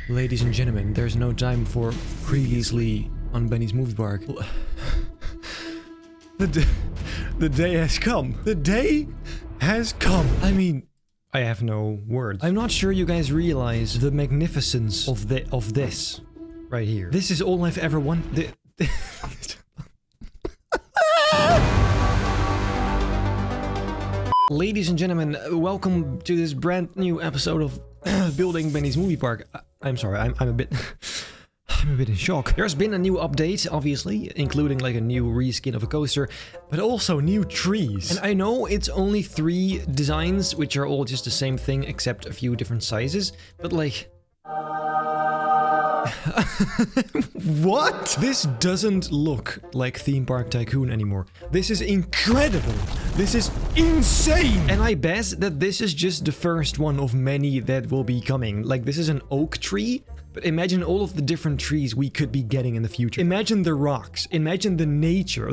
Ladies and gentlemen, there's no time for previously on Benny's Movie Park. The day has come. The day has come. I mean, I have no words. I'm not sure you guys realize the magnificence of this right here. This is all I've ever wanted. Ladies and gentlemen, welcome to this brand new episode of Building Benny's Movie Park. I'm sorry, I'm a bit in shock. There's been a new update, obviously, including like a new reskin of a coaster, but also new trees. And I know it's only 3 designs, which are all just the same thing except a few different sizes, but like... What? This doesn't look like Theme Park Tycoon anymore. This is incredible. This is insane. And I bet that this is just the first one of many that will be coming. Like, this is an oak tree, but imagine all of the different trees we could be getting in the future. Imagine the rocks. Imagine the nature.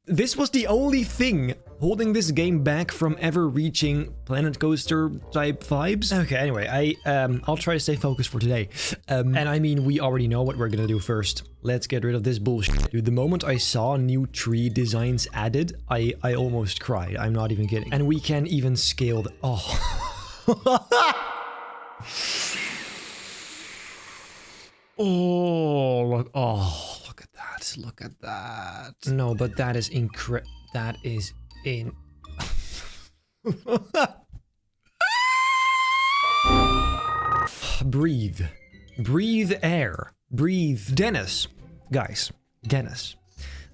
This was the only thing holding this game back from ever reaching Planet Coaster type vibes. Okay, anyway, I'll try to stay focused for today. And I mean, we already know what we're gonna do first. Let's get rid of this bullshit. Dude, the moment I saw new tree designs added, I almost cried. I'm not even kidding. And we can even scale the... Oh. Oh, look. Oh. Look at that. No, but that is that is in... Breathe. Breathe air. Breathe. Dennis. Guys, Dennis.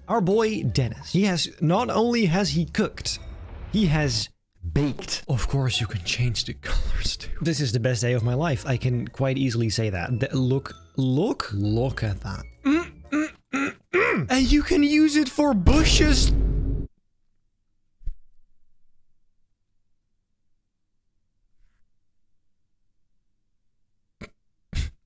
Our boy Dennis. He has... Not only has he cooked, he has baked. Of course, you can change the colors too. This is the best day of my life. I can quite easily say that. Look at that. And you can use it for bushes.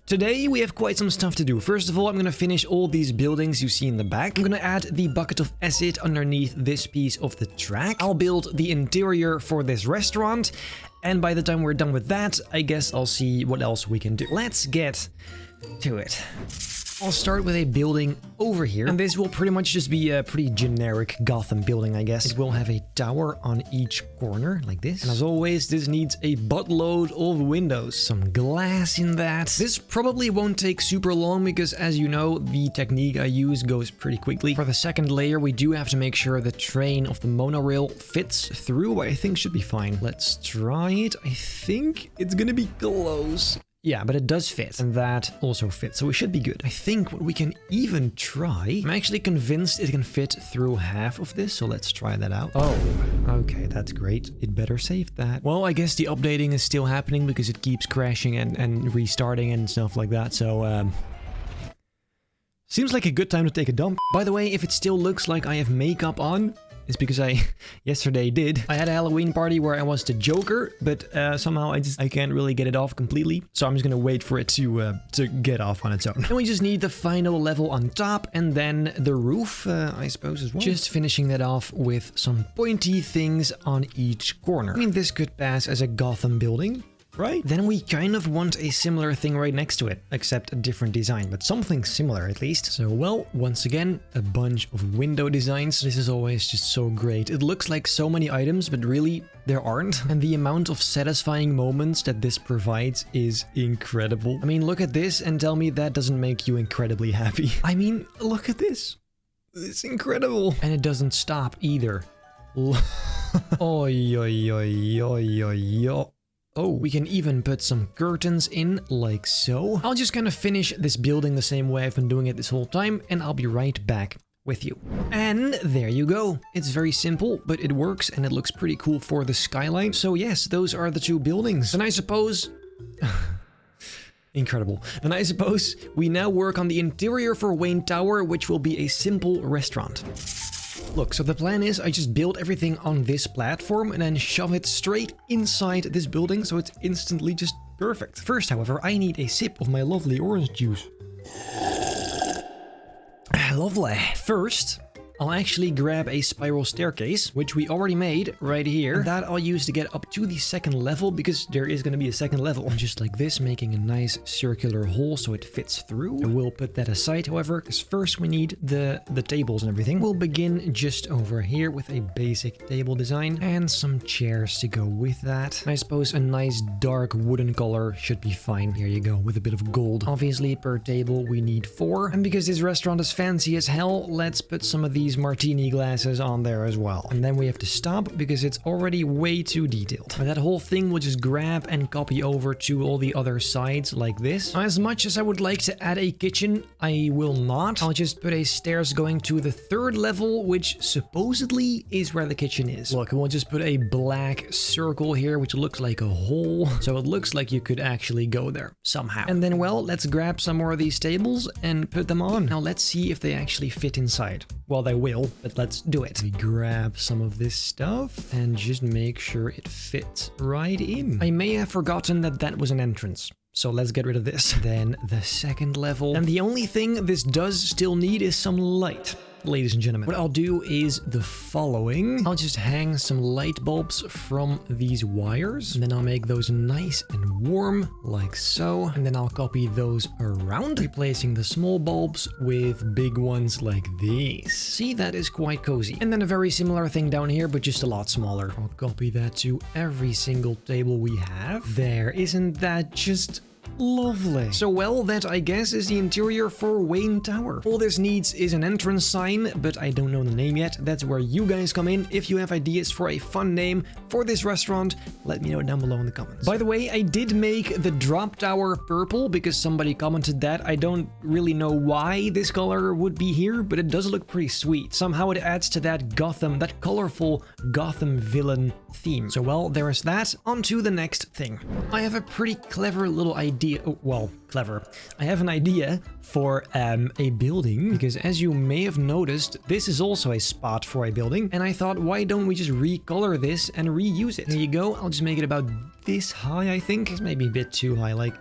Today we have quite some stuff to do. First of all, I'm gonna finish all these buildings you see in the back. I'm gonna add the bucket of acid underneath this piece of the track. I'll build the interior for this restaurant. And by the time we're done with that, I guess I'll see what else we can do. Let's get to it. I'll start with a building over here, and this will pretty much just be a pretty generic Gotham building, I guess. It will have a tower on each corner, like this. And as always, this needs a buttload of windows. Some glass in that. This probably won't take super long because, as you know, the technique I use goes pretty quickly. For the second layer, we do have to make sure the train of the monorail fits through, but I think should be fine. Let's try it. I think it's gonna be close. Yeah, but it does fit, and that also fits, so we should be good. I think what we can even try... I'm actually convinced it can fit through half of this, so let's try that out. Oh, okay, that's great. It better save that. Well, I guess the updating is still happening because it keeps crashing and restarting and stuff like that, so... Seems like a good time to take a dump. By the way, if it still looks like I have makeup on... It's because I yesterday did. I had a Halloween party where I was the Joker, but somehow I can't really get it off completely. So I'm just gonna wait for it to get off on its own. And we just need the final level on top and then the roof, I suppose as well. Just finishing that off with some pointy things on each corner. I mean, this could pass as a Gotham building. Right? Then we kind of want a similar thing right next to it, except a different design, but something similar at least. So, well, once again, a bunch of window designs. This is always just so great. It looks like so many items, but really there aren't. And the amount of satisfying moments that this provides is incredible. I mean, look at this and tell me that doesn't make you incredibly happy. I mean, look at this. It's incredible. And it doesn't stop either. Oi, oi, oi, oi, oi, oi. Oh, we can even put some curtains in, like so. I'll just kind of finish this building the same way I've been doing it this whole time, and I'll be right back with you. And there you go. It's very simple, but it works, and it looks pretty cool for the skyline. So yes, those are the 2 buildings. And I suppose... Incredible. And I suppose we now work on the interior for Wayne Tower, which will be a simple restaurant. Look, so the plan is I just build everything on this platform and then shove it straight inside this building so it's instantly just perfect. First, however, I need a sip of my lovely orange juice. Lovely. First, I'll actually grab a spiral staircase, which we already made right here. And that I'll use to get up to the second level, because there is going to be a second level. And just like this, making a nice circular hole so it fits through. And we'll put that aside, however, because first we need the tables and everything. We'll begin just over here with a basic table design and some chairs to go with that. I suppose a nice dark wooden color should be fine. Here you go, with a bit of gold. Obviously, per table we need 4. And because this restaurant is fancy as hell, let's put some of these martini glasses on there as well. And then we have to stop because it's already way too detailed. And that whole thing will just grab and copy over to all the other sides like this. As much as I would like to add a kitchen, I will not. I'll just put a stairs going to the 3rd level, which supposedly is where the kitchen is. Look, we'll just put a black circle here, which looks like a hole. So it looks like you could actually go there somehow. And then, well, let's grab some more of these tables and put them on. Now let's see if they actually fit inside. Well, they will, but let's do it. We grab some of this stuff and just make sure it fits right in. I may have forgotten that that was an entrance. So let's get rid of this. Then the 2nd level. And the only thing this does still need is some light. Ladies and gentlemen, what I'll do is the following. I'll just hang some light bulbs from these wires, and then I'll make those nice and warm like so. And then I'll copy those around, replacing the small bulbs with big ones like these. See, that is quite cozy. And then a very similar thing down here, but just a lot smaller. I'll copy that to every single table we have. There, isn't that just lovely? So, well, that I guess is the interior for Wayne Tower. All this needs is an entrance sign, but I don't know the name yet. That's where you guys come in. If you have ideas for a fun name for this restaurant, let me know down below in the comments. By the way, I did make the drop tower purple because somebody commented that. I don't really know why this color would be here, but it does look pretty sweet. Somehow it adds to that Gotham, that colorful Gotham villain theme. So, well, there is that. On to the next thing. I have a pretty clever little idea. Oh, well, clever. I have an idea for a building, because as you may have noticed, this is also a spot for a building. And I thought, why don't we just recolor this and reuse it? There you go. I'll just make it about this high, I think. It's maybe a bit too high, like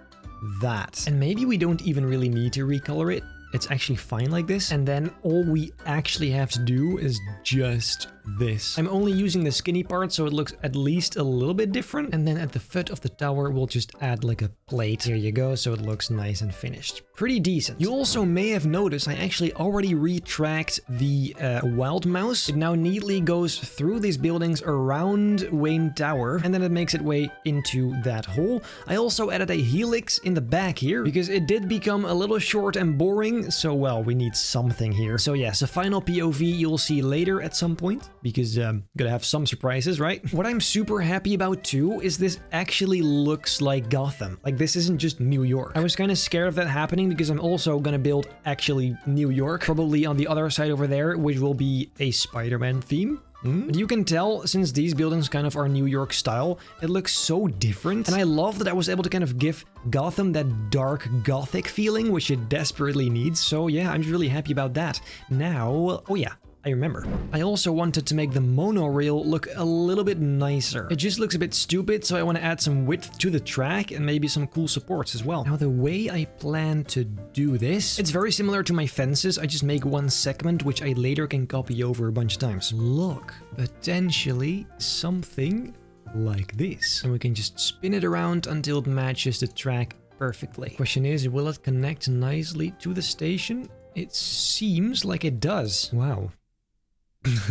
that. And maybe we don't even really need to recolor it. It's actually fine like this. And then all we actually have to do is just this. I'm only using the skinny part, so it looks at least a little bit different. And then at the foot of the tower, we'll just add like a plate. Here you go, so it looks nice and finished. Pretty decent. You also may have noticed I actually already retracked the wild mouse. It now neatly goes through these buildings around Wayne Tower, and then it makes its way into that hole. I also added a helix in the back here, because it did become a little short and boring. So, well, we need something here. So yes, a final POV you'll see later at some point, because gotta have some surprises, right? What I'm super happy about too is this actually looks like Gotham. Like, this isn't just New York. I was kind of scared of that happening because I'm also gonna build actually New York, probably on the other side over there, which will be a Spider-Man theme. But you can tell, since these buildings kind of are New York style, it looks so different. And I love that I was able to kind of give Gotham that dark gothic feeling, which it desperately needs. So yeah, I'm just really happy about that. Now, oh yeah, I remember. I also wanted to make the monorail look a little bit nicer. It just looks a bit stupid, so I want to add some width to the track and maybe some cool supports as well. Now, the way I plan to do this, it's very similar to my fences. I just make one segment, which I later can copy over a bunch of times. Look, potentially something like this. And we can just spin it around until it matches the track perfectly. Question is, will it connect nicely to the station? It seems like it does. Wow.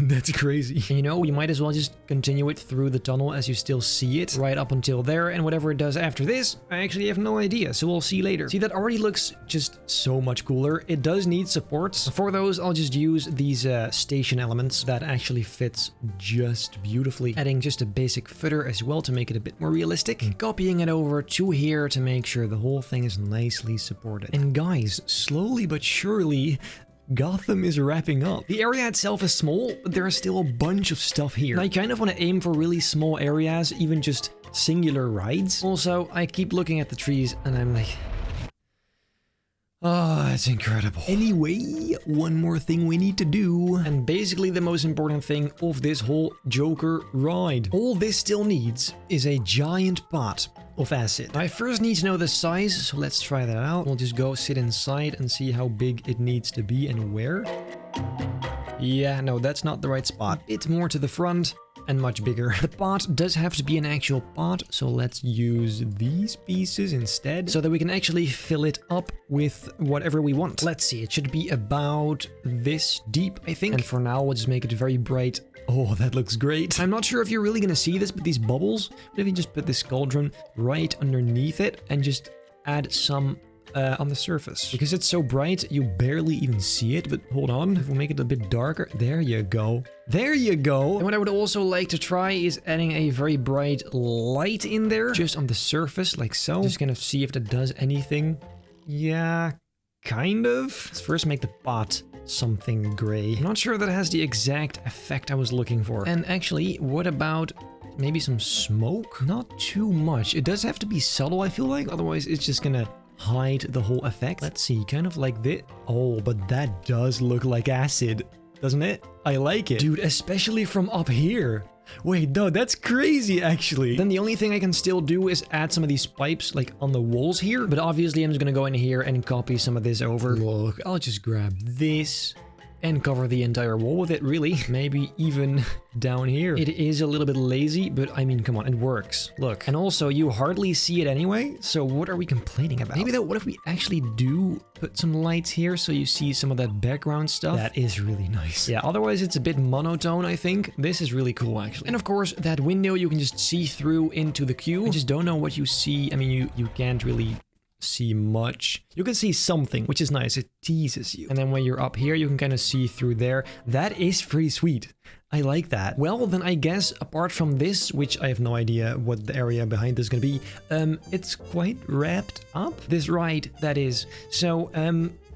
That's crazy. And you know, you might as well just continue it through the tunnel as you still see it right up until there, and whatever it does after this, I actually have no idea, so we'll see later. See, that already looks just so much cooler. It does need supports. For those, I'll just use these station elements that actually fits just beautifully, adding just a basic footer as well to make it a bit more realistic, and copying it over to here to make sure the whole thing is nicely supported. And guys, slowly but surely, Gotham is wrapping up. The area itself is small, but there is still a bunch of stuff here. And I kind of want to aim for really small areas, even just singular rides. Also, I keep looking at the trees and I'm like, oh, it's incredible. Anyway, one more thing we need to do, and basically the most important thing of this whole Joker ride. All this still needs is a giant pot of acid. I first need to know the size, so let's try that out. We'll just go sit inside and see how big it needs to be and where. Yeah, no, that's not the right spot. It's more to the front and much bigger. The pot does have to be an actual pot, so let's use these pieces instead so that we can actually fill it up with whatever we want. Let's see, it should be about this deep, I think. And for now, we'll just make it very bright. Oh, that looks great. I'm not sure if you're really gonna see this, but these bubbles, what if you just put this cauldron right underneath it and just add some on the surface? Because it's so bright, you barely even see it. But hold on, if we make it a bit darker, there you go. There you go. And what I would also like to try is adding a very bright light in there, just on the surface, like so. Just gonna see if that does anything. Yeah, kind of. Let's first make the pot something gray. I'm not sure that has the exact effect I was looking for. And actually, what about maybe some smoke? Not too much. It does have to be subtle, I feel like. Otherwise, it's just gonna hide the whole effect. Let's see, kind of like this. Oh, but that does look like acid, doesn't it? I like it. Dude, especially from up here. Wait, no, that's crazy, actually. Then the only thing I can still do is add some of these pipes, like, on the walls here. But obviously, I'm just gonna go in here and copy some of this over. Look, I'll just grab this and cover the entire wall with it, really. Maybe even down here. It is a little bit lazy, but I mean, come on, it works. Look, and also you hardly see it anyway, so what are we complaining about? Maybe though, what if we actually do put some lights here so you see some of that background stuff? That is really nice. Yeah, otherwise it's a bit monotone, I think. This is really cool, actually. And of course, that window you can just see through into the queue. I just don't know what you see. I mean, you can't really see much. You can see something, which is nice. It teases you. And then when you're up here, you can kind of see through there. That is pretty sweet. I like that. Well, then I guess apart from this, which I have no idea what the area behind this is gonna be, it's quite wrapped up. This ride, that is. So,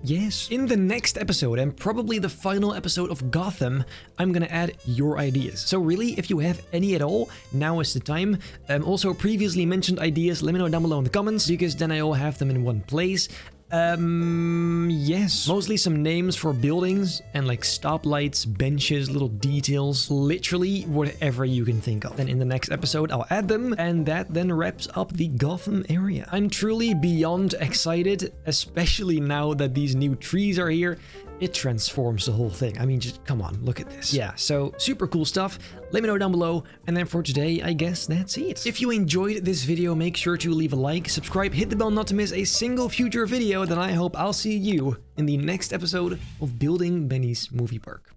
yes. In the next episode, and probably the final episode of Gotham, I'm gonna add your ideas. So really, if you have any at all, now is the time. Also, previously mentioned ideas, let me know down below in the comments, because then I all have them in one place. Yes. Mostly some names for buildings and like stoplights, benches, little details, literally whatever you can think of. Then in the next episode, I'll add them, and that then wraps up the Gotham area. I'm truly beyond excited, especially now that these new trees are here. It transforms the whole thing. I mean, just come on, look at this. Yeah, so super cool stuff. Let me know down below. And then for today, I guess that's it. If you enjoyed this video, make sure to leave a like, subscribe, hit the bell not to miss a single future video. Then I hope I'll see you in the next episode of Building Benny's Movie Park.